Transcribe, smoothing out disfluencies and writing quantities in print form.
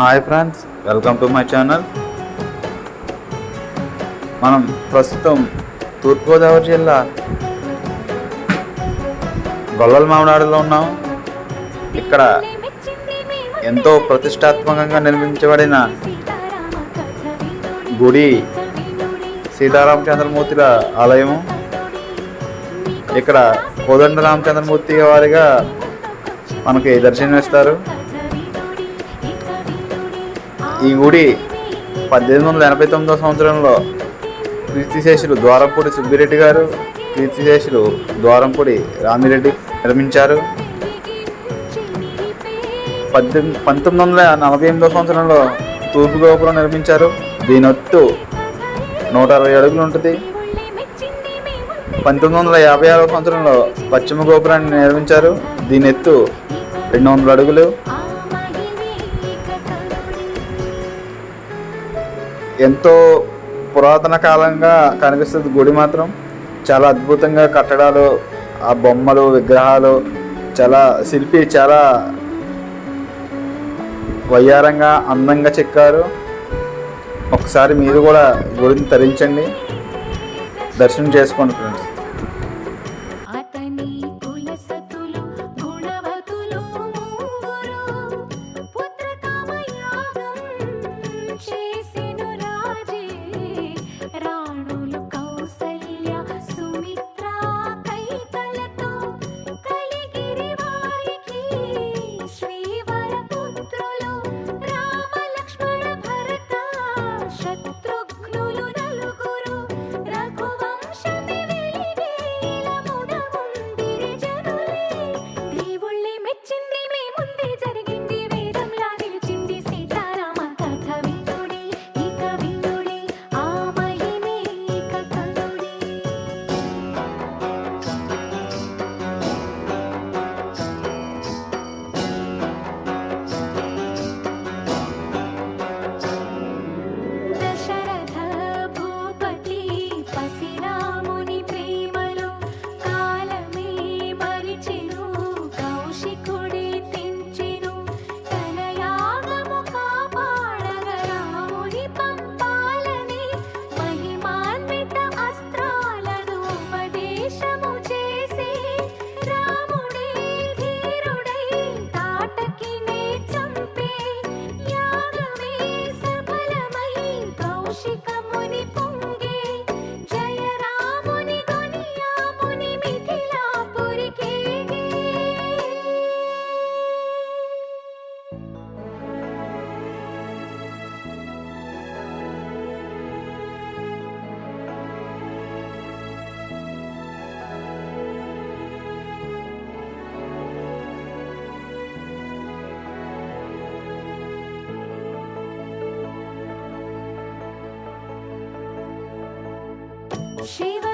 Hi friends, welcome to my channel. మనం ప్రస్తుతం తూర్పుగోదావరి జిల్లా గొల్లల మామిడాడలో ఉన్నాం. ఇక్కడ ఎంతో ప్రతిష్టాత్మకంగా నిర్మించబడిన గుడి సీతారామచంద్రమూర్తుల ఆలయము. ఇక్కడ కోదండ రామచంద్రమూర్తి వారిగా మనకి దర్శనమిస్తారు. ఈ గుడి 1889 సంవత్సరంలో కీర్తిశేషులు ద్వారంపూడి సుబ్బిరెడ్డి గారు, కీర్తిశేషులు ద్వారంపూడి రామిరెడ్డి నిర్మించారు. 1948 సంవత్సరంలో తూర్పు గోపురం నిర్మించారు. దీని ఎత్తు 160 అడుగులు ఉంటుంది. 1956 సంవత్సరంలో పశ్చిమ గోపురాన్ని నిర్మించారు. దీని ఎత్తు 200 అడుగులు. ఎంతో పురాతన కాలంగా కనిపిస్తుంది గుడి. మాత్రం చాలా అద్భుతంగా కట్టడాలు, ఆ బొమ్మలు, విగ్రహాలు, చాలా శిల్పి చాలా వయ్యారంగా అందంగా చెక్కారు. ఒకసారి మీరు కూడా గుడిని తరించండి, దర్శనం చేసుకోండి ఫ్రెండ్స్. Shiva